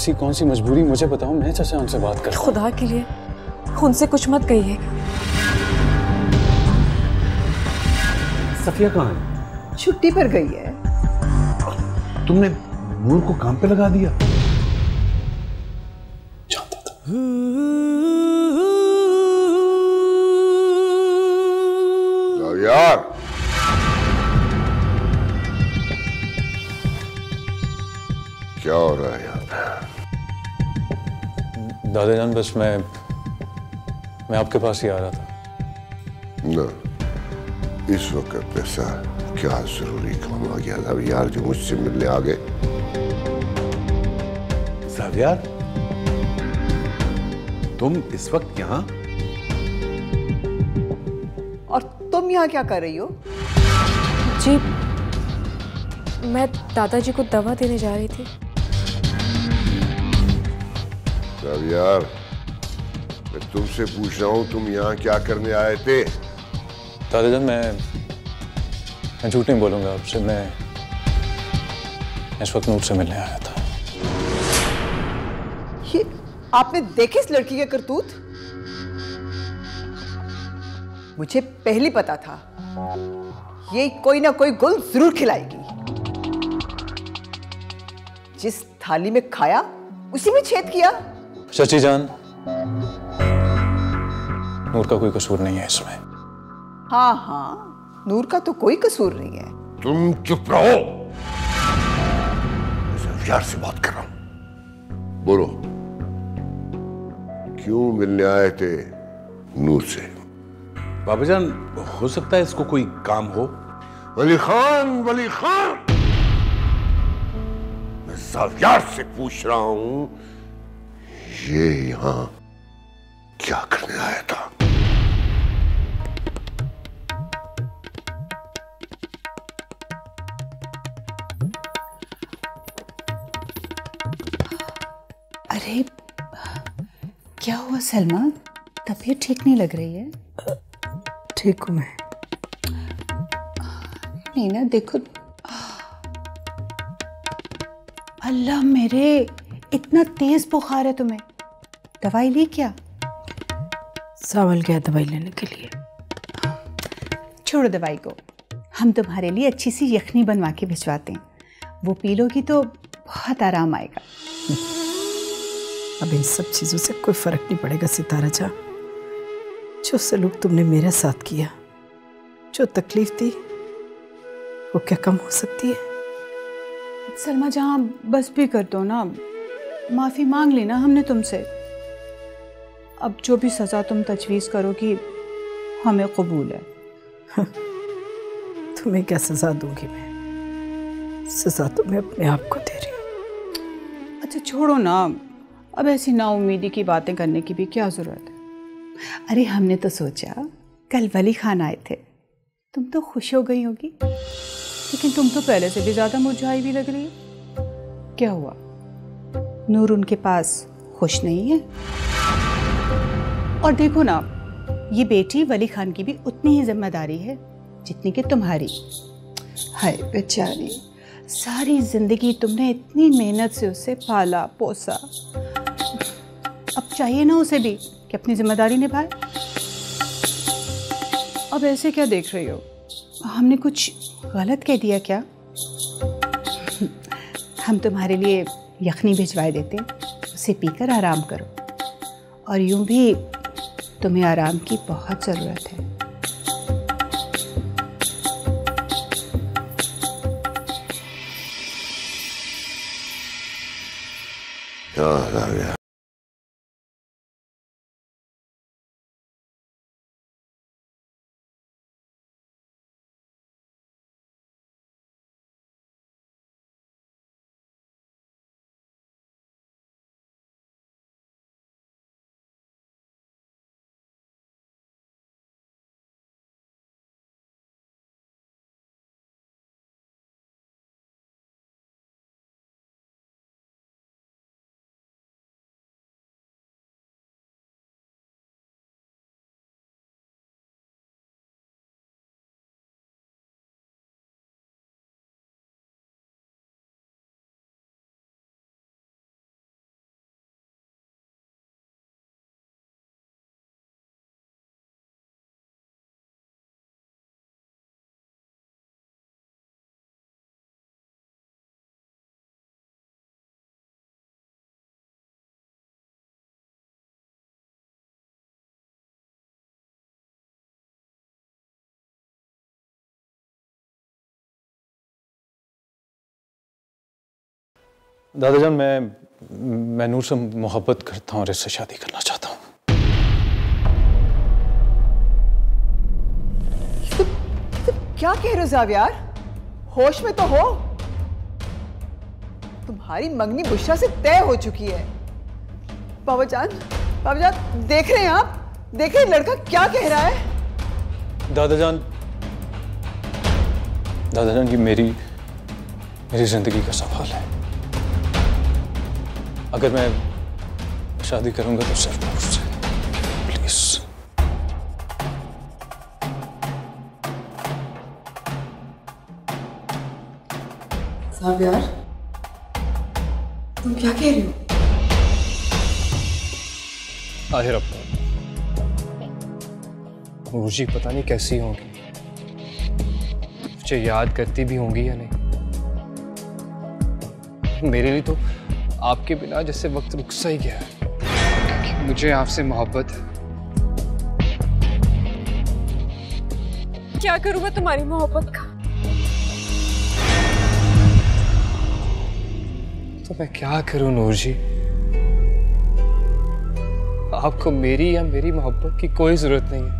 ऐसी कौन सी मजबूरी मुझे बताओ, मैं चाचा उनसे बात कर। खुदा के लिए उनसे कुछ मत कहिए। सफिया कहाँ है? छुट्टी पर गई है। तुमने नूर को काम पे लगा दिया? जानता था। यार क्या हो रहा है यहाँ पे? दादाजान बस मैं आपके पास ही आ रहा था। ना, इस वक्त ऐसा क्या जरूरी काम आ गया था यार जो मुझसे मिलने आ गए? ज़ावियार, तुम इस वक्त यहाँ? और तुम यहाँ क्या कर रही हो? जी, मैं दादाजी को दवा देने जा रही थी। यार मैं तुमसे पूछ रहा हूँ, तुम यहाँ क्या करने आए थे? दादाजान मैं झूठ नहीं बोलूंगा आपसे, मैं इस वक्त नूर से मिलने आया था। ये आपने देखे इस लड़की के करतूत? मुझे पहले पता था ये कोई ना कोई गुल जरूर खिलाएगी। जिस थाली में खाया उसी में छेद किया। चाची जान, नूर का कोई कसूर नहीं है इसमें। हाँ हाँ, नूर का तो कोई कसूर नहीं है। तुम चुप रहो, मैं यार से बात कर रहा हूं। बोलो, क्यों मिलने आए थे नूर से? बाबाजान, हो सकता है इसको कोई काम हो। वली खान, वली खान, मैं ज़ावियार से पूछ रहा हूं, ये यहां क्या करने आया था? अरे क्या हुआ सलमा? तबीयत ठीक नहीं लग रही है? ठीक हूँ मैं। नहीं ना, देखो। अल्लाह मेरे, इतना तेज बुखार है तुम्हें? दवाई ली क्या? सावल गया दवाई लेने के लिए। छोड़ो दवाई को, हम तुम्हारे लिए अच्छी सी यखनी बनवा के भिजवाते हैं। वो पी लोगी तो बहुत आराम आएगा। अब इन सब चीज़ों से कोई फर्क नहीं पड़ेगा सितारा जा। जो सलूक तुमने मेरे साथ किया, जो तकलीफ दी, वो क्या कम हो सकती है? सलमा जहाँ बस भी कर दो ना, माफ़ी मांग लेना हमने तुमसे। अब जो भी सज़ा तुम तजवीज़ करोगी हमें कबूल है। तुम्हें क्या सज़ा दूंगी मैं? सज़ा तो मैं अपने आप को दे रही हूँ। अच्छा छोड़ो ना, अब ऐसी नाउम्मीदी की बातें करने की भी क्या ज़रूरत है? अरे हमने तो सोचा कल वली खान आए थे, तुम तो खुश हो गई होगी, लेकिन तुम तो पहले से भी ज़्यादा मुरझाई भी लग रही है। क्या हुआ? नूर उनके पास खुश नहीं है? और देखो ना, ये बेटी वली खान की भी उतनी ही जिम्मेदारी है जितनी कि तुम्हारी। हाय बेचारी, सारी जिंदगी तुमने इतनी मेहनत से उसे पाला पोसा, अब चाहिए ना उसे भी कि अपनी जिम्मेदारी निभाए। अब ऐसे क्या देख रही हो? हमने कुछ गलत कह दिया क्या? हम तुम्हारे लिए यखनी भिजवाए देते, उसे पीकर आराम करो। और यूं भी तुम्हें आराम की बहुत ज़रूरत है। क्या दादाजान, मैं नूर से मोहब्बत करता हूँ और इससे शादी करना चाहता हूँ। क्या कह रहे हो ज़ावियार? होश में तो हो? तुम्हारी मंगनी बुशरा से तय हो चुकी है। बाबा जान देख रहे हैं आप? देख रहे हैं लड़का क्या कह रहा है? दादाजान, ये मेरी जिंदगी का सवाल है। अगर मैं शादी करूंगा तो सिर्फ नूर से, प्लीज। ज़ावियार, तुम क्या कह रहे हो? आहिर अब्बा, नूर जी पता नहीं कैसी होंगी, मुझे याद करती भी होंगी या नहीं। मेरे लिए तो आपके बिना जैसे वक्त रुक सा ही गया है, क्योंकि मुझे आपसे मोहब्बत है। क्या करूं मैं तुम्हारी मोहब्बत का? तो मैं क्या करूं नूर जी? आपको मेरी या मेरी मोहब्बत की कोई जरूरत नहीं है।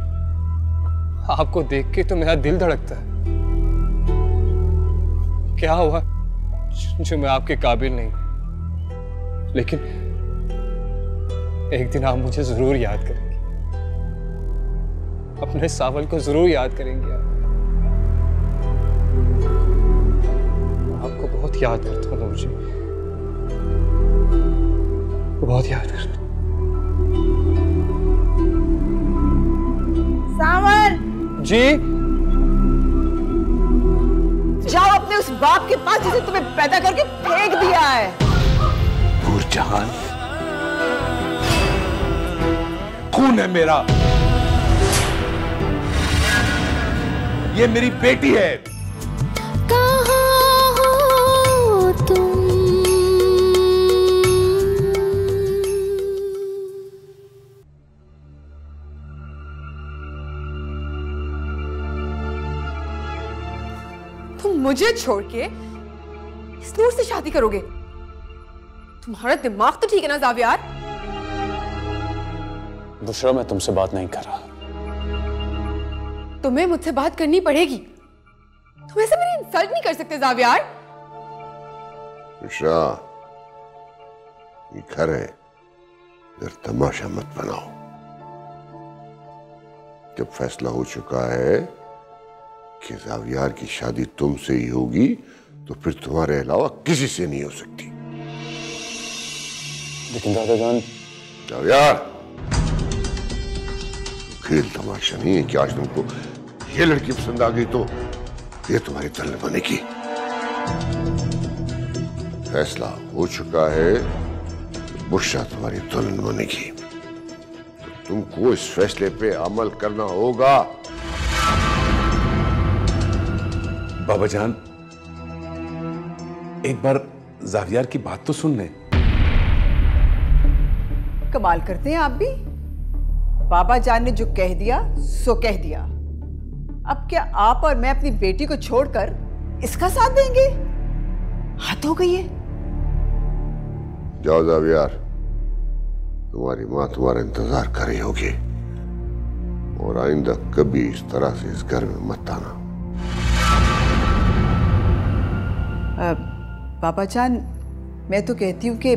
आपको देख के तो मेरा दिल धड़कता है। क्या हुआ जो मैं आपके काबिल नहीं, लेकिन एक दिन आप मुझे जरूर याद करेंगे, अपने सावल को जरूर याद करेंगे। आपको बहुत याद करता हूँ नूर जी, बहुत याद करता हूँ। सावल जी, जाओ अपने उस बाप के पास जिसे तुम्हें पैदा करके फेंक दिया है। नूरजहान, खून है मेरा, ये मेरी बेटी है। कहाँ हो तुम? तुम मुझे छोड़ के इस नूर से शादी करोगे? तुम्हारा दिमाग तो ठीक है ना ज़ावियार? बुशरा, मैं तुमसे बात नहीं कर रहा। तुम्हें मुझसे बात करनी पड़ेगी। तुम ऐसे मेरी इंसल्ट नहीं कर सकते ज़ावियार। बुशरा, ये घर है, इधर तमाशा मत बनाओ। जब फैसला हो चुका है कि ज़ावियार की शादी तुमसे ही होगी, तो फिर तुम्हारे अलावा किसी से नहीं हो सकती। लेकिन दादाजान, ज़ावियार, खेल तमाशा नहीं है कि आज तुमको ये लड़की पसंद आ गई तो ये तुम्हारी दुल्हन बनेगी। फैसला हो चुका है, बुशरा तुम्हारी दुल्हन बनेगी, तो तुमको इस फैसले पे अमल करना होगा। बाबा जान, एक बार ज़ावियार की बात तो सुन ले। कमाल करते हैं आप भी। बाबा जान ने जो कह दिया सो कह दिया। अब क्या आप और मैं अपनी बेटी को छोड़कर इसका साथ देंगे? हद हो गई है। जाओ ज़ावियार, तुम्हारी माँ तुम्हारा इंतजार कर रही होगी, और आइंदा कभी इस तरह से इस घर में मत आना। बाबा जान, मैं तो कहती हूँ कि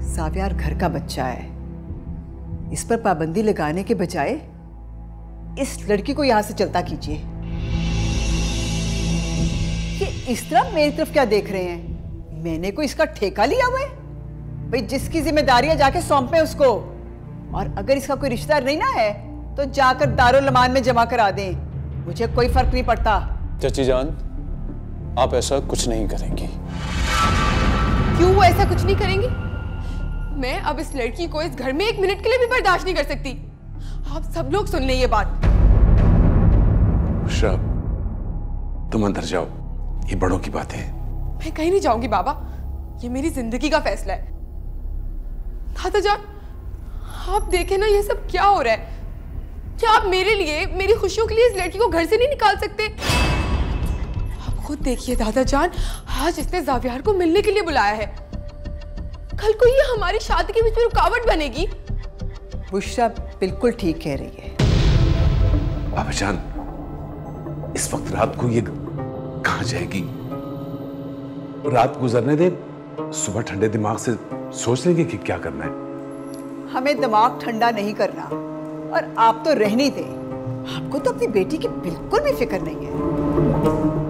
ज़ावियार घर का बच्चा है, इस पर पाबंदी लगाने के बजाय इस लड़की को यहां से चलता कीजिए। कि इस तरह मेरी तरफ क्या देख रहे हैं? मैंने कोई इसका ठेका लिया हुआ है? भाई जिसकी जिम्मेदारियां जाके सौंपे उसको, और अगर इसका कोई रिश्तेदार नहीं ना है तो जाकर दारुल अमान में जमा करा दें, मुझे कोई फर्क नहीं पड़ता। चाची जान, आप ऐसा कुछ नहीं करेंगी। क्यों वो ऐसा कुछ नहीं करेंगी? मैं अब इस लड़की को इस घर में एक मिनट के लिए भी बर्दाश्त नहीं कर सकती। आप सब लोग सुन लें ये बात। बुशरा, तुम अंदर जाओ, ये बड़ों की बात है। मैं कहीं नहीं जाऊंगी बाबा, ये मेरी जिंदगी का फैसला है। दादा जान, आप देखें ना ये सब क्या हो रहा है। क्या आप मेरे लिए, मेरी खुशियों के लिए इस लड़की को घर से नहीं निकाल सकते? आप खुद देखिए दादा जान, आज इसने ज़ावियार को मिलने के लिए बुलाया है। कल को ये हमारी शादी के बीच में रुकावट बनेगी। बुशरा बिल्कुल ठीक कह रही है। बाबा जान, इस वक्त रात को ये कहां जाएगी? रात गुजरने दे, सुबह ठंडे दिमाग से सोच लेंगे कि क्या करना है। हमें दिमाग ठंडा नहीं करना, और आप तो रहने दें। आपको तो अपनी बेटी की बिल्कुल भी फिक्र नहीं है।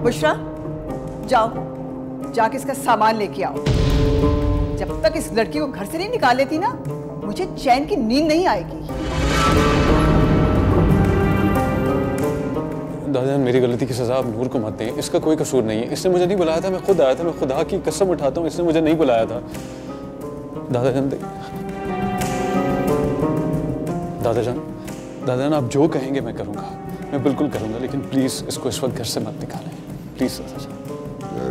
बुशरा, जाओ जाके इसका सामान लेके आओ। जब तक इस लड़की को घर से नहीं निकाल लेती ना, मुझे चैन की नींद नहीं आएगी। दादाजान, मेरी गलती की सजा आप नूर को मत दें। इसका कोई कसूर नहीं है। इसने मुझे नहीं बुलाया था, मैं खुद आया था। मैं खुदा की कसम उठाता हूँ, इसने मुझे नहीं बुलाया था। दादाजान, दादाजान आप जो कहेंगे मैं करूँगा, मैं बिल्कुल करूँगा, लेकिन प्लीज़ इसको इस वक्त घर से मत निकालें, प्लीज़ दादाजान।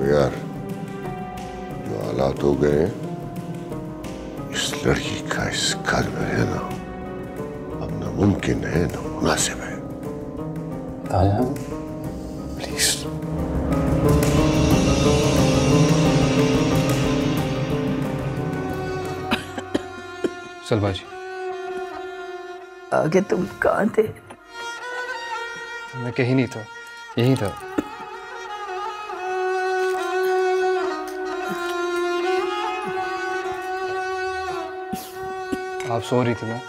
यार, जो हालात हो गए, इस लड़की का इस घर में रहना अब नामुमकिन है, नामुनासिब है। दादाजान प्लीज। सलमा जी, आगे तुम कहाँ थे? मैं कहीं नहीं था, यहीं था। आप सो रही थी ना,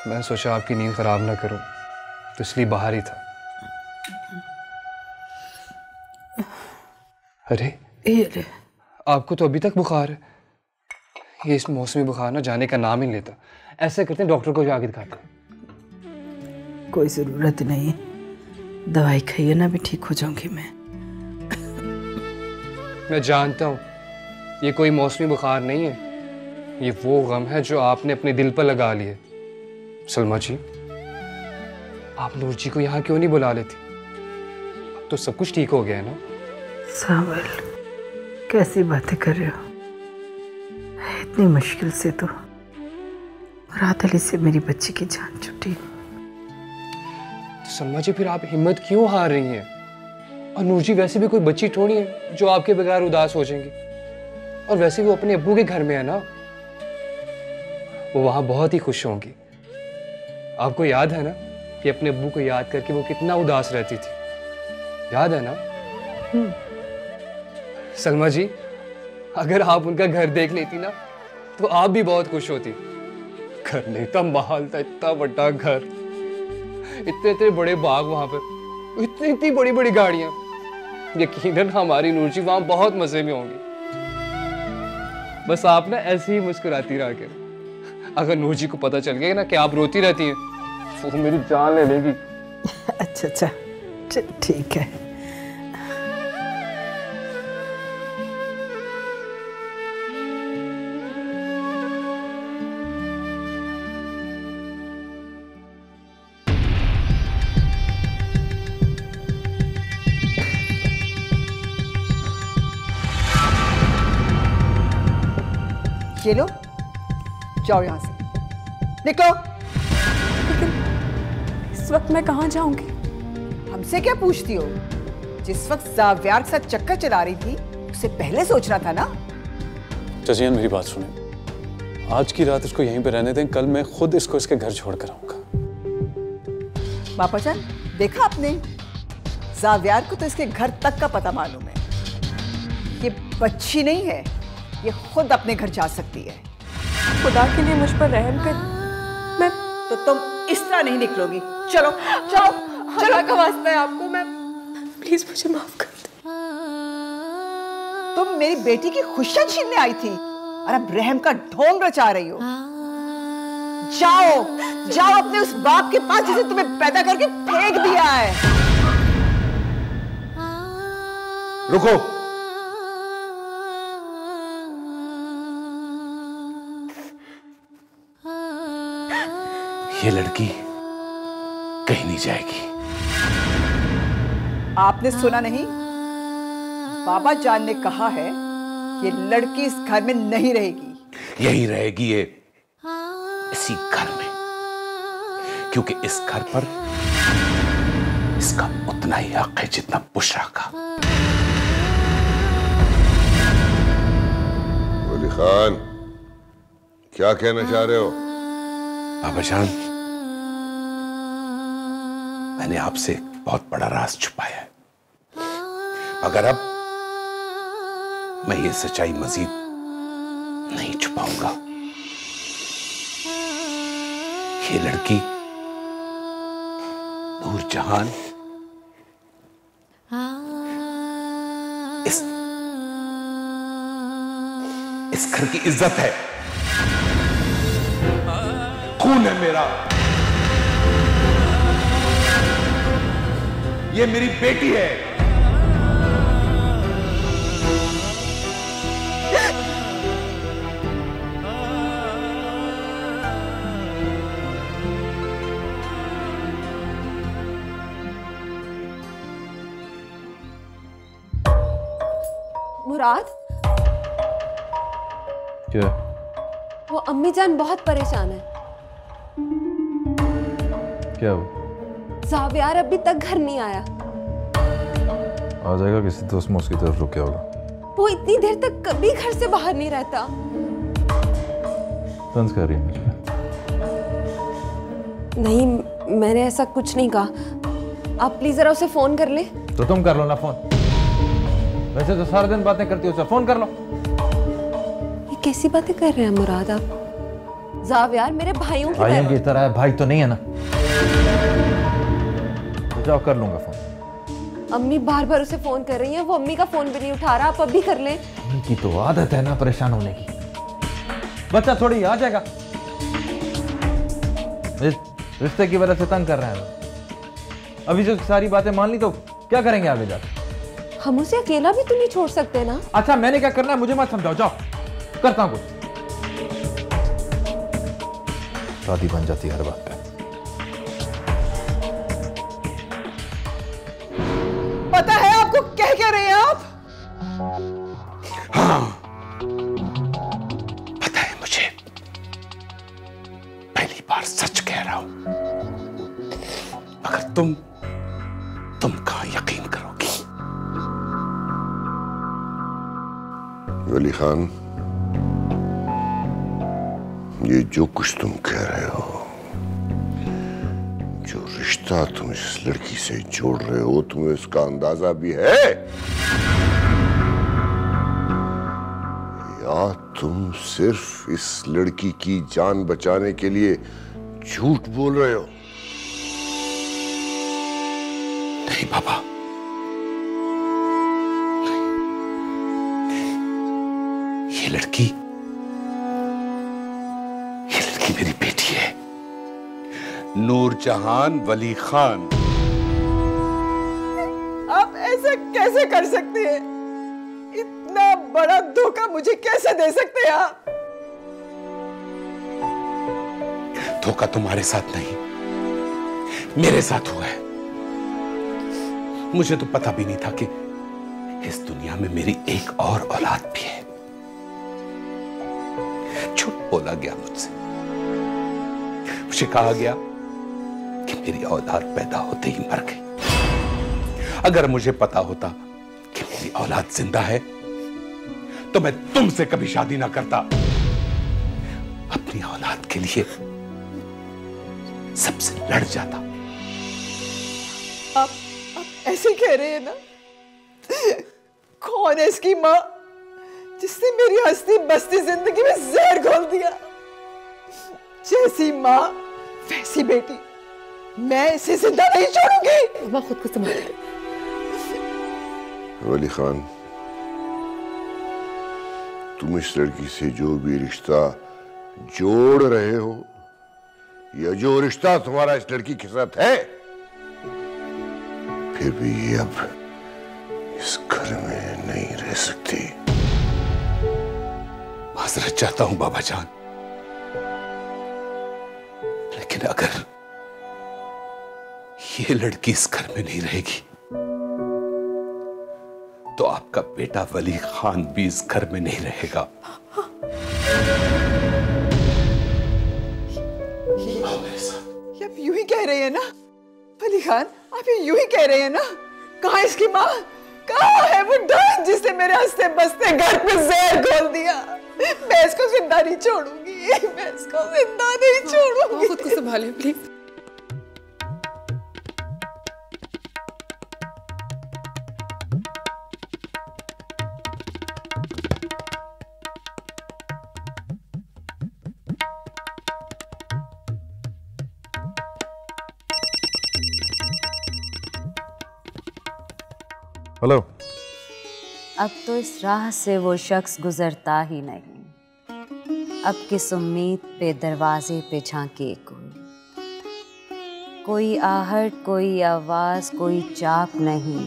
मैं सोचा आपकी नींद खराब ना करूं, तो इसलिए बाहर ही था। अरे आपको तो अभी तक बुखार है। ये इस मौसमी बुखार ना जाने का नाम ही नहीं लेता। ऐसे करते हैं, डॉक्टर को जाके दिखाते हैं। कोई जरूरत नहीं, दवाई खाइए ना, भी ठीक हो जाऊंगी मैं जानता हूँ ये कोई मौसमी बुखार नहीं है, ये वो गम है जो आपने अपने दिल पर लगा लिए। सलमा जी, आप नूर जी को यहाँ क्यों नहीं बुला लेती? अब तो सब कुछ ठीक हो गया है ना? सावल, कैसी बातें कर रहे हो? इतनी मुश्किल से तो मुराद अली से मेरी बच्ची की जान छूटी। तो सलमा जी, फिर आप हिम्मत क्यों हार रही हैं? और नूर जी वैसे भी कोई बच्ची थोड़ी है जो आपके बगैर उदास हो जाएंगी। और वैसे वो अपने अब्बू के घर में है ना, वो वहां बहुत ही खुश होंगी। आपको याद है ना कि अपने अब्बू को याद करके वो कितना उदास रहती थी, याद है ना? सलमा जी, अगर आप उनका घर देख लेती ना, तो आप भी बहुत खुश होती। घर नहीं था, महल था, इतना बड़ा घर, इतने इतने बड़े बाग वहां पर, इतनी इतनी बड़ी बड़ी गाड़ियां। यकीनन हमारी नूर जी वहां बहुत मजे में होंगी। बस आप ना ऐसे ही मुस्कुराती रहा कर। अगर नूर जी को पता चल गया ना कि आप रोती रहती हैं, वो मेरी जान ले लेगी। अच्छा अच्छा, ठीक है। ये लो, जाओ यहां से, निकलो। इस वक्त मैं कहाँ जाऊंगी? हमसे क्या पूछती हो? जिस वक्त जावियार के साथ चक्कर चला रही थी, उसे पहले सोचना था ना। चचियान, मेरी बात सुने। आज की रात इसको यहीं पे रहने दें, कल मैं खुद इसको इसके घर छोड़ कर आऊंगा। पापा जान, देखा आपने, जावियार को तो इसके घर तक का पता मालूम है। ये बच्ची नहीं है, ये खुद अपने घर जा सकती है। खुदा के लिए मुझ पर रहम कर। मैं तो तुम इस तरह नहीं निकलोगी। चलो चलो चलो, का वास्ता है आपको, मैं प्लीज मुझे माफ कर दो। तुम मेरी बेटी की खुशियां छीनने आई थी और अब रहम का ढोंग रचा रही हो। जाओ जाओ अपने उस बाप के पास जिसे तुम्हें पैदा करके फेंक दिया है। रुको, ये लड़की कहीं नहीं जाएगी। आपने सुना नहीं? बाबा जान ने कहा है ये लड़की इस घर में नहीं रहेगी। यही रहेगी ये, इसी घर में, क्योंकि इस घर पर इसका उतना ही हक है जितना बुशरा का। वली खान, क्या कहना चाह रहे हो? बाबा जान, मैंने आपसे एक बहुत बड़ा राज छुपाया है, मगर अब मैं ये सच्चाई मजीद नहीं छुपाऊंगा। ये लड़की नूरजहान इस घर की इज्जत है, खून है मेरा। ये मेरी बेटी है। मुराद, क्या? वो अम्मी जान बहुत परेशान है। क्या हो? ज़ावियार अभी तक घर नहीं आया। आ जाएगा, किसी दोस्त में उसकी तरफ रुक गया होगा। वो इतनी देर तक कभी घर से बाहर नहीं रहता। तंज कर रही है मुझे। नहीं, मैंने ऐसा कुछ नहीं कहा। आप प्लीज जरा उसे फोन कर ले। तो तुम कर लो ना फोन, वैसे तो सारा दिन बातें करती हो, उसे फोन कर लो। ये कैसी बातें कर रहे हैं मुराद आप? ज़ावियार मेरे भाइयों की तरह है, भाई तो नहीं है ना। तो जाओ, कर लूंगा फोन। अम्मी बार बार उसे फोन कर रही हैं, वो अम्मी का फोन भी नहीं उठा रहा। आप अभी कर लें। उनकी तो आदत है ना परेशान होने की। बच्चा थोड़ी आ जाएगा, रिश्ते की वजह से तंग कर रहे हैं। अभी जो सारी बातें मान ली तो क्या करेंगे आगे जाकर? हम उसे अकेला भी तो नहीं छोड़ सकते ना। अच्छा, मैंने क्या करना है मुझे मत समझाओ, जाओ करता हूं कुछ। शादी बन जाती है हर बात पे। पता है आपको क्या रहे हैं आप? हाँ, पता है मुझे। पहली बार सच कह रहा हूं, मगर तुम कहां यकीन करोगी? वली खान, ये जो कुछ तुम कह रहे हो, जो रिश्ता तुम इस लड़की से जोड़ रहे हो, तुम्हें इसका अंदाजा भी है? या तुम सिर्फ इस लड़की की जान बचाने के लिए झूठ बोल रहे हो? नहीं बाबा, ये लड़की मेरी बेटी है, नूरजहान वली खान। आप ऐसा कैसे कर सकते हैं? इतना बड़ा धोखा मुझे कैसे दे सकते हैं आप? धोखा तुम्हारे साथ नहीं, मेरे साथ हुआ है। मुझे तो पता भी नहीं था कि इस दुनिया में मेरी एक और औलाद भी है। झूठ बोला गया मुझसे। मुझे कहा गया कि मेरी औलाद पैदा होते ही मर गई। अगर मुझे पता होता कि मेरी औलाद जिंदा है तो मैं तुमसे कभी शादी ना करता। अपनी औलाद के लिए सबसे लड़ जाता। आप ऐसे कह रहे हैं ना? कौन है इसकी मां जिसने मेरी हंसती बसती जिंदगी में जहर घोल दिया? जैसी मां वैसी बेटी, मैं इसे जिंदा नहीं छोड़ूंगी। मामा खुद को संभाल। वली खान, तुम इस लड़की से जो भी रिश्ता जोड़ रहे हो, या जो रिश्ता तुम्हारा इस लड़की के साथ है, फिर भी ये अब इस घर में नहीं रह सकती। माजरत चाहता हूं बाबा जान, लेकिन अगर ये लड़की इस घर में नहीं रहेगी तो आपका बेटा वली खान भी इस घर में नहीं रहेगा। आप यूं ही कह रहे हैं ना वली खान? आप यूं ही कह रहे हैं ना? कहां इसकी मां? कहाँ है वो डॉन जिसने मेरे हंसते बसते घर में जहर घोल दिया? मैं इसको जिंदा नहीं छोड़ूंगी, मैं इसको जिंदा नहीं छोड़ूंगी। खुद को संभालिए प्लीज। हेलो। अब तो इस राह से वो शख्स गुजरता ही नहीं। अब किस उम्मीद पे दरवाजे पे झांके कोई आहट, कोई आवाज, कोई चाप नहीं।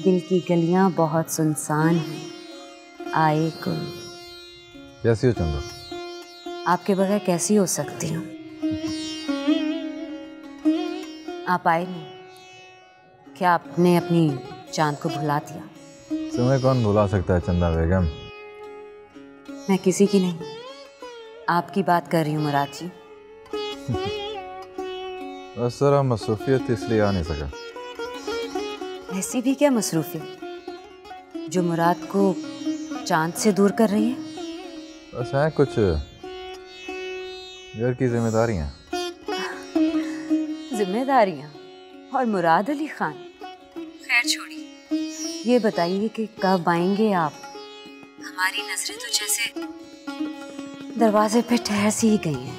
दिल की गलियां बहुत सुनसान हैं, आए कोई। कैसी हो चंदा? आपके बगैर कैसी हो सकती हूँ? आप आए नहीं क्या? आपने अपनी चांद को भुला दिया? तुम्हें कौन भुला सकता है चंदा बेगम? मैं किसी की नहीं, आपकी बात कर रही हूँ मुराद जी। बस जरा मसरूफियत इसलिए आ नहीं सका। ऐसी भी क्या मसरूफियत जो मुराद को चांद से दूर कर रही है? बस है कुछ घर की जिम्मेदारियाँ। जिम्मेदारियाँ और मुराद अली खान। खैर छोड़िए, ये बताइए कि कब आएंगे आप? हमारी नजरें तो जैसे दरवाजे पे ठहर सी ही गई हैं।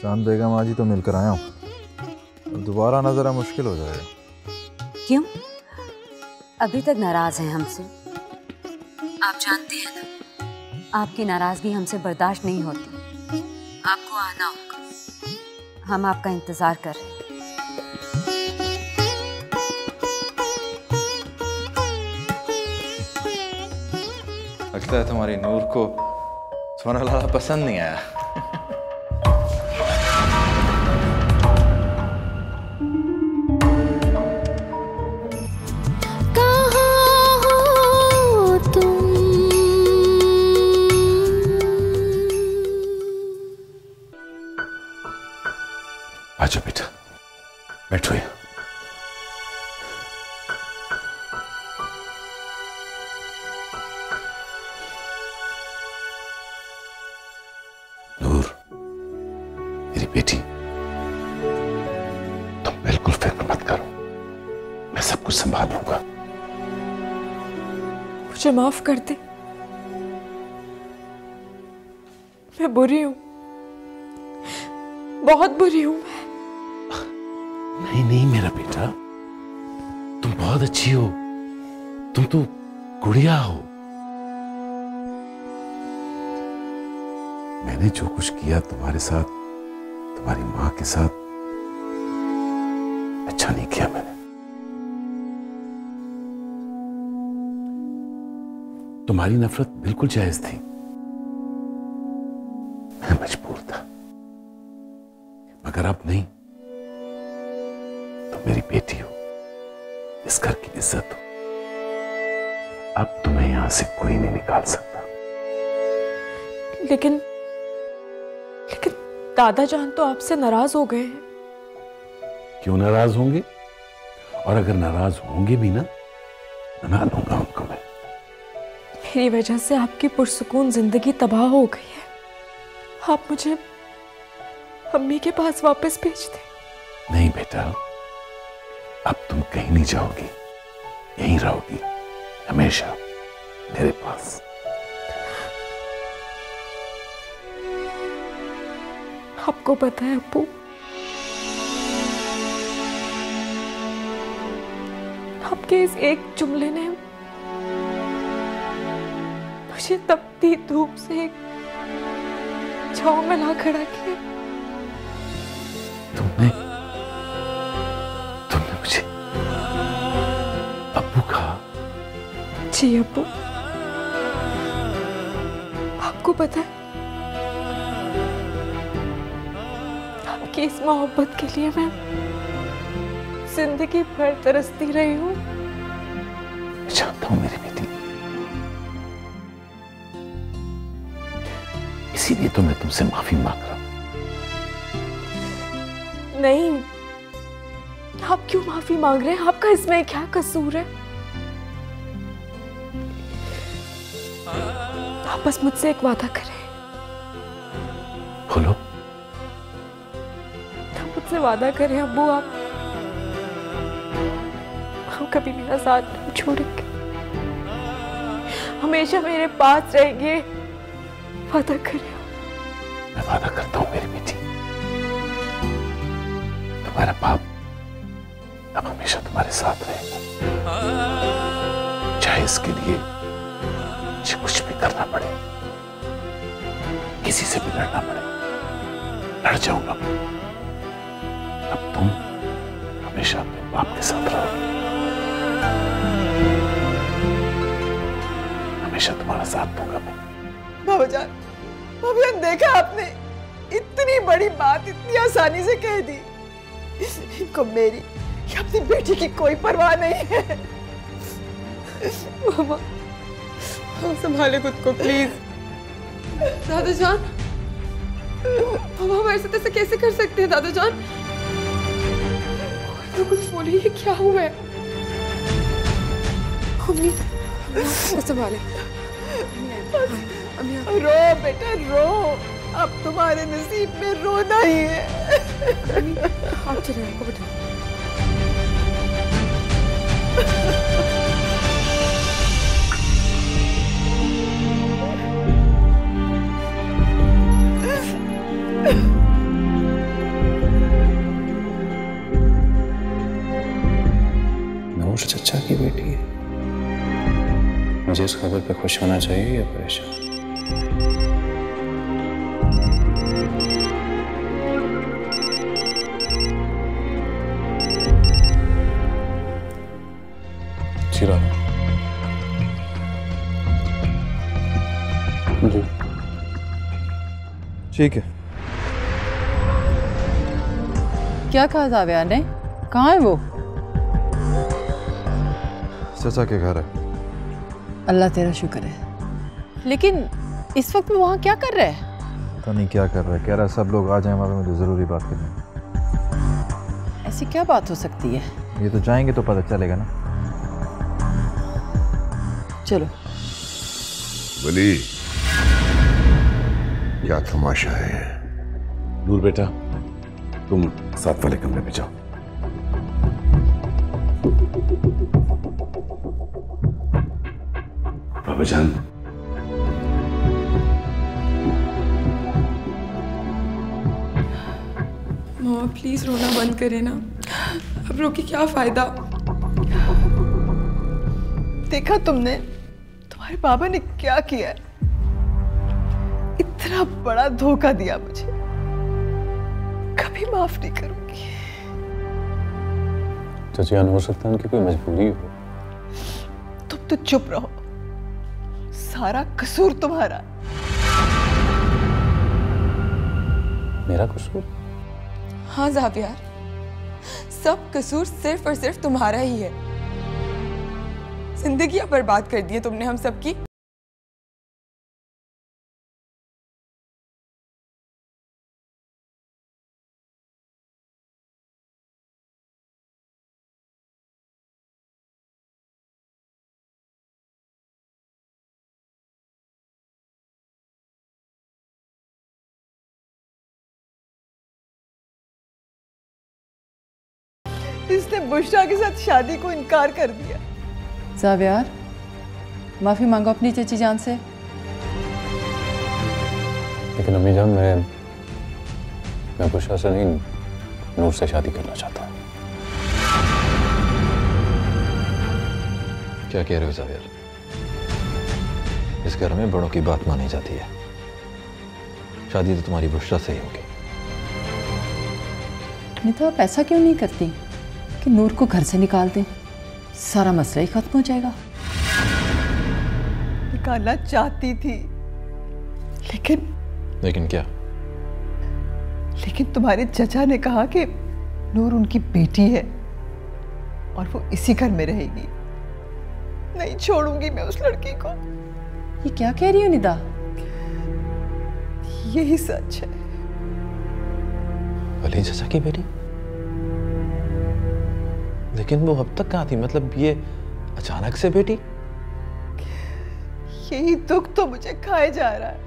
चांद बेगम आज ही तो मिलकर आया हूँ, दोबारा नजर मुश्किल हो जाएगा। क्यों? अभी तक नाराज हैं हमसे। आप जानते हैं ना, आपकी नाराजगी हमसे बर्दाश्त नहीं होती। आपको आना होगा, हम आपका इंतजार कर रहे हैं। लगता है तुम्हारी नूर को सोना लाला पसंद नहीं आया। कहाँ हो तुम? आजा बेटा, बैठो यहाँ। बेटी, तुम बिल्कुल फिक्र मत करो, मैं सब कुछ संभाल लूंगा। मुझे माफ कर दे, मैं बुरी हूं, बहुत बुरी हूं मैं। नहीं नहीं मेरा बेटा, तुम बहुत अच्छी हो, तुम तो गुड़िया हो। मैंने जो कुछ किया तुम्हारे साथ, तुम्हारी माँ के साथ, अच्छा नहीं किया मैंने। तुम्हारी नफरत बिल्कुल जायज थी, मैं मजबूर था, मगर अब नहीं। तुम मेरी बेटी हो, इस घर की इज्जत हो, अब तुम्हें यहां से कोई नहीं निकाल सकता। लेकिन दादा जान तो आपसे नाराज हो गए हैं। क्यों नाराज होंगे? और अगर नाराज होंगे भी ना, मना लूंगा उनको मैं। मेरी वजह से आपकी पुरसुकून जिंदगी तबाह हो गई है। आप मुझे अम्मी के पास वापस भेज दें। नहीं बेटा, अब तुम कहीं नहीं जाओगी, यहीं रहोगी हमेशा मेरे पास। आपको पता है अप्पू, आपके इस एक जुमले ने मुझे तपती धूप से एक छांव में ला खड़ा किया। तुमने मुझे अप्पू कहा? जी अप्पू, आपको पता है आपकी इस मोहब्बत के लिए मैं जिंदगी भर तरसती रही हूँ। जानता हूं मेरी बेटी, इसीलिए तो मैं तुमसे माफी मांग रहा हूं। नहीं, आप क्यों माफी मांग रहे हैं? आपका इसमें क्या कसूर है? आप बस मुझसे एक वादा करें। बोलो। आप मुझसे वादा करें अब्बू, आप कभी मेरा साथ नहीं छोड़ेंगे, हमेशा मेरे पास रहेंगे। वादा करें। मैं वादा करता हूं मेरी बेटी, तुम्हारा बाप अब हमेशा तुम्हारे साथ रहेगा, चाहे इसके लिए मुझे कुछ भी करना पड़े, किसी से भी लड़ना पड़े, लड़ जाऊंगा। अब तुम हमेशा अपने बाप के साथ रहो, हमेशा तुम्हारा साथ दूंगा मैं। बाबाजान, बाबाजान देखा आपने, इतनी बड़ी बात इतनी आसानी से कह दी। इनको मेरी या अपनी बेटी की कोई परवाह नहीं है। मामा, संभाले खुद को प्लीज। दादा जान, मामा हमारे साथ ऐसा कैसे कर सकते हैं दादा जान? तो कुछ बोलिए, क्या हुआ है? अम्मी, संभाले। रो बेटा रो, अब तुम्हारे नसीब में रोना ही है। आप चले को बैठो। नूर चचा की बेटी है। मुझे इस खबर पे खुश होना चाहिए या परेशान? जी ठीक है। क्या कहा जाविया ने? कहाँ है वो? चचा के घर है। अल्लाह तेरा शुक्र है। लेकिन इस वक्त में वहाँ क्या कर रहा है? पता नहीं क्या कर रहा है, कह रहा है सब लोग आ जाएं वहाँ पे, मुझे ज़रूरी बात करनी है। ऐसी क्या बात हो सकती है? ये तो जाएंगे तो पता चलेगा ना। चलो। वली, क्या तमाशा है? नूर बेटा, तुम साथ वाले कमरे में जाओ। बाबा जान, मामा प्लीज रोना बंद करें ना, अब रो के क्या फायदा? देखा तुमने तुम्हारे बाबा ने क्या किया है? इतना बड़ा धोखा दिया मुझे, कभी माफ नहीं करूंगी। चाची, हो सकता है उनकी कोई मजबूरी हो। तुम तो चुप रहो, सारा कसूर तुम्हारा। मेरा कसूर? हाँ ज़ावियार, सब कसूर सिर्फ और सिर्फ तुम्हारा ही है। जिंदगियां बर्बाद कर दी है तुमने हम सबकी। इसने बुशरा के साथ शादी को इनकार कर दिया। जावियार, माफी मांगो अपनी चची जान से। लेकिन अम्मी जान, मैं बुशरा से नहीं, नूर से शादी करना चाहता हूँ। क्या कह रहे हो जावियार? इस घर में बड़ों की बात मानी जाती है। शादी तो तुम्हारी बुशरा से ही होगी। नहीं तो आप ऐसा क्यों नहीं करती कि नूर को घर से निकाल दें? सारा मसला ही खत्म हो जाएगा। निकालना चाहती थी, लेकिन क्या? लेकिन तुम्हारे चचा ने कहा कि नूर उनकी बेटी है और वो इसी घर में रहेगी। नहीं छोड़ूंगी मैं उस लड़की को। ये क्या कह रही हो निदा? यही सच है। वली चचा की बेटी? लेकिन वो अब तक कहाँ थी? मतलब ये अचानक से बेटी? यही दुख तो मुझे खाए जा रहा है।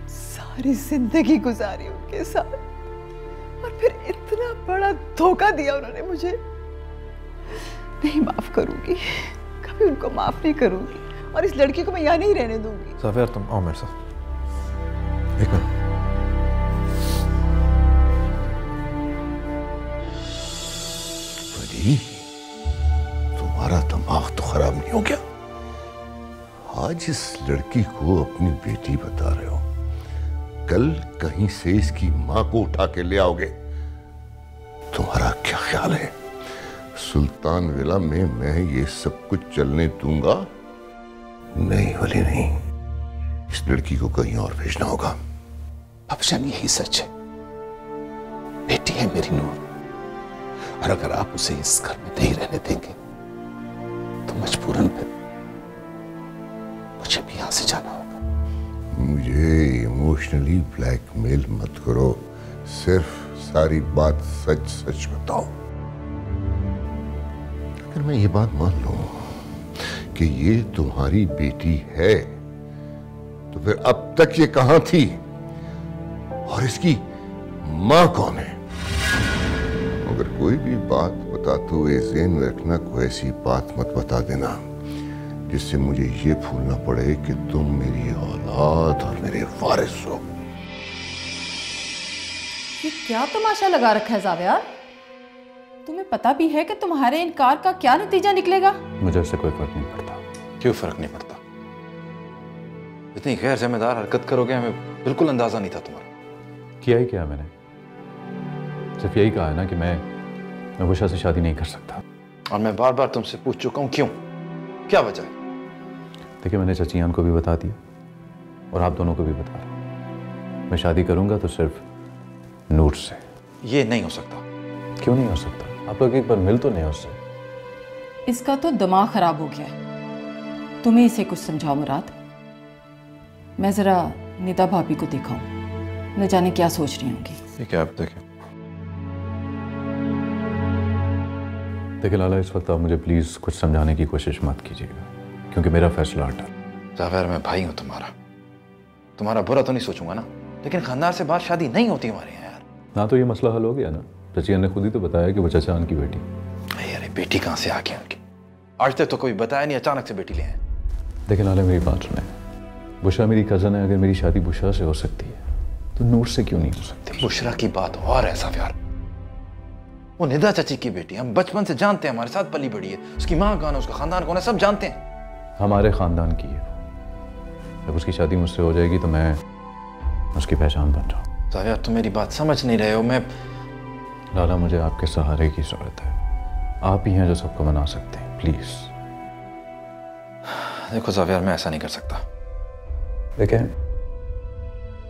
सारी जिंदगी गुजारी उनके साथ और फिर इतना बड़ा धोखा दिया उन्होंने मुझे। नहीं माफ करूंगी, कभी उनको माफ नहीं करूंगी और इस लड़की को मैं यहाँ नहीं रहने दूंगी। साफिया तुम आओ मेरे साथ। एक मिनट। तुम्हारा दिमाग तो खराब नहीं हो गया? आज इस लड़की को अपनी बेटी बता रहे हो, कल कहीं से इसकी मां को उठा के ले आओगे। तुम्हारा क्या ख्याल है सुल्तान विला में मैं ये सब कुछ चलने दूंगा? नहीं वली नहीं, इस लड़की को कहीं और भेजना होगा। अब जान यही सच है, बेटी है मेरी नूर, और अगर आप उसे इस घर में नहीं रहने देंगे तो मजबूरन फिर मुझे भी यहां से जाना होगा। मुझे इमोशनली ब्लैकमेल मत करो, सिर्फ सारी बात सच सच बताओ। अगर मैं ये बात मान लूं कि ये तुम्हारी बेटी है तो फिर अब तक ये कहां थी और इसकी मां कौन है? अगर कोई भी बात बताते हुए ज़हन में रखना, कोई ऐसी बात मत बता देना जिससे मुझे ये भूलना पड़े कि तुम मेरी औलाद और मेरे वारिस हो। ये क्या तमाशा लगा रखा है जावियार? तुम्हें पता भी है कि तुम्हारे इनकार का क्या नतीजा निकलेगा? मुझे उससे कोई फर्क नहीं पड़ता। क्यों फर्क नहीं पड़ता? इतनी गैर जिम्मेदार हरकत करोगे हमें बिल्कुल अंदाजा नहीं था तुम्हारा। किया ही क्या मैंने? सिर्फ यही कहा है ना कि मैं बुशा से शादी नहीं कर सकता। और मैं बार बार तुमसे पूछ चुका हूं, क्यों? क्या वजह है? देखिए मैंने चचियान को भी बता दिया और आप दोनों को भी बता रहा। मैं शादी करूंगा तो सिर्फ नूर से। ये नहीं हो सकता। क्यों नहीं हो सकता? आप लोग एक बार मिल तो नहीं उससे। इसका तो दिमाग खराब हो गया है। तुम्हें इसे कुछ समझाओ मुराद। मैं जरा निदा भाभी को दिखाऊं, न जाने क्या सोच रही होंगी। ठीक है, आप देखें। देखिए लाला, इस वक्त आप मुझे प्लीज कुछ समझाने की कोशिश मत कीजिएगा, क्योंकि मेरा फैसला अटल। जावेर, मैं भाई हूं तुम्हारा बुरा तो नहीं सोचूंगा ना, लेकिन खानदान से बात शादी नहीं होती हमारे यहाँ यार। ना तो ये मसला हल हो गया ना, चचिया ने खुद ही तो बताया कि वो चचान की बेटी। अरे बेटी कहाँ से आ गई उनकी? आज तक तो कोई बताया नहीं, अचानक से बेटी ले आए। देखिए लाला, मेरी बात सुने। बुशरा मेरी कजन है, अगर मेरी शादी बुशरा से हो सकती है तो नूर से क्यों नहीं हो सकती? बुशरा की बात और है साफियार, वो निदा चाची की बेटी, हम बचपन से जानते हैं, हमारे साथ पली बड़ी है। उसकी माँ कौन है, उसका खानदान कौन है, सब जानते हैं। हमारे खानदान की है। जब उसकी शादी मुझसे हो जाएगी तो मैं उसकी पहचान बन जाऊँ। साफियार, तुम मेरी बात समझ नहीं रहे हो। मैं लाला, मुझे आपके सहारे की जरूरत है। आप ही हैं जो सबको मना सकते हैं, प्लीज। देखो साफियार, मैं ऐसा नहीं कर सकता। देखें,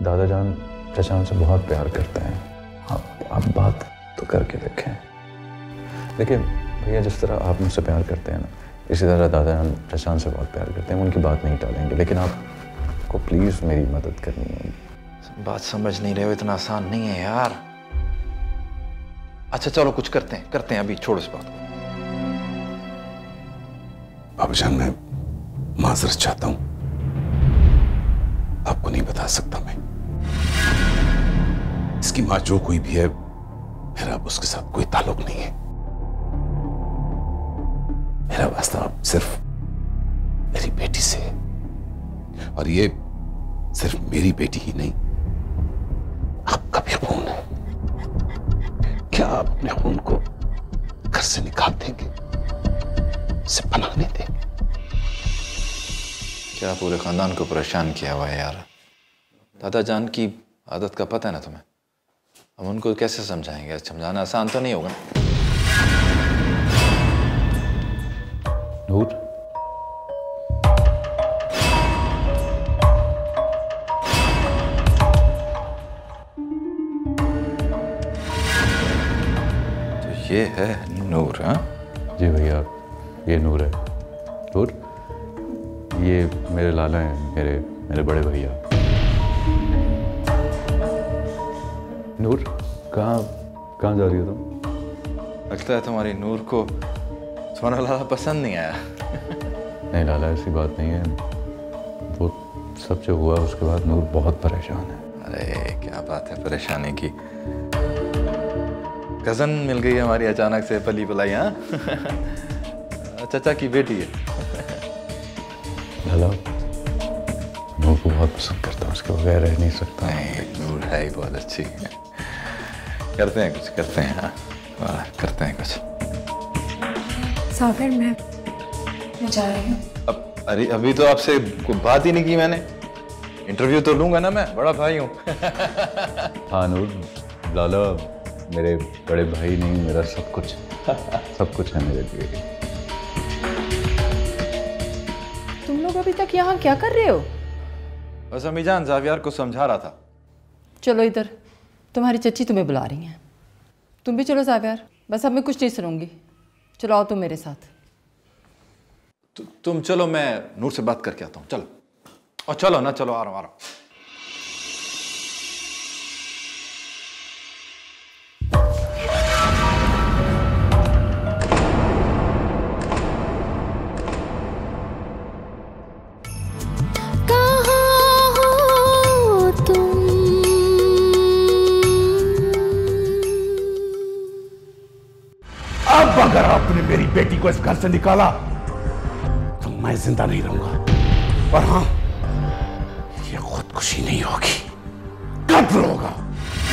दादा जान चचान से बहुत प्यार करते हैं। आप बात तो करके देखें। देखिए भैया, जिस तरह आप मुझसे प्यार करते हैं ना, इसी तरह दादा जान चचान से बहुत प्यार करते हैं। उनकी बात नहीं टालेंगे, लेकिन आपको प्लीज मेरी मदद करनी होगी। बात समझ नहीं रहे हो, इतना आसान नहीं है यार। अच्छा चलो, कुछ करते हैं, अभी छोड़ो इस बात को। बाबूजान, मैं माजरत चाहता हूं, आपको नहीं बता सकता मैं। इसकी मां जो कोई भी है, मेरा अब उसके साथ कोई ताल्लुक नहीं है। मेरा वास्ता अब सिर्फ मेरी बेटी से है, और ये सिर्फ मेरी बेटी ही नहीं, आपका भी खून है। क्या आप अपने खून को घर से निकाल देंगे, उसे पनाह नहीं देंगे? क्या पूरे खानदान को परेशान किया हुआ है यार। दादा जान की आदत का पता है ना तुम्हें। हम उनको कैसे समझाएंगे? समझाना आसान तो नहीं होगा। नूर, तो ये है नूर? हाँ जी भैया, ये नूर है। नूर, ये मेरे लाला हैं, मेरे बड़े भैया। नूर, कहाँ जा रही हो तुम? लगता है तुम्हारी नूर को तुम्हारा लाला पसंद नहीं आया। नहीं लाला, ऐसी बात नहीं है। सब जो हुआ उसके बाद नूर बहुत परेशान है। अरे क्या बात है परेशानी की। कजन मिल गई हमारी अचानक से, पली पलाई। हाँ चाचा की बेटी है। लाला नूर को बहुत पसंद करता हूँ, उसके बगैर रह नहीं सकता। नहीं, नूर है ही बहुत अच्छी। करते हैं कुछ, करते हैं। हाँ करते हैं कुछ। साफिर मैं जा रही हूँ। अब अरे अभी तो आपसे कोई बात ही नहीं की मैंने। इंटरव्यू तो लूंगा ना, मैं बड़ा भाई हूँ। हाँ नूर, लाला मेरे बड़े भाई नहीं, मेरा सब कुछ सब कुछ है मेरे लिए। तुम लोग अभी तक यहाँ क्या कर रहे हो? बस अम्मीजान जावियार को समझा रहा था। चलो इधर, तुम्हारी चच्ची तुम्हें बुला रही हैं। तुम भी चलो जावियार, बस अब मैं कुछ नहीं सुनूंगी। चलो आओ तुम मेरे साथ। तुम चलो, मैं नूर से बात करके आता हूँ। चलो और चलो ना, चलो आ रहा हूँ। अब अगर आपने मेरी बेटी को इस घर से निकाला तो मैं जिंदा नहीं रहूंगा। और हाँ, ये खुदकुशी नहीं होगी, कत्ल होगा।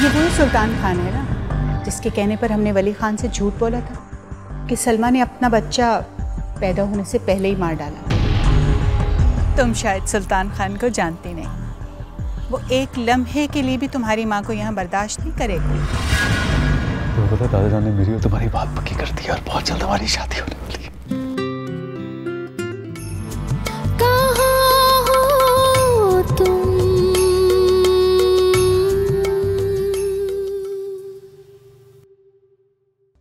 ये वही सुल्तान खान है ना जिसके कहने पर हमने वली खान से झूठ बोला था कि सलमा ने अपना बच्चा पैदा होने से पहले ही मार डाला। तुम शायद सुल्तान खान को जानती नहीं, वो एक लम्हे के लिए भी तुम्हारी माँ को यहाँ बर्दाश्त नहीं करेगी। तो पता दादा जान ने मेरी और तुम्हारी बात पक्की कर दी और बहुत जल्द हमारी शादी होने वाली है।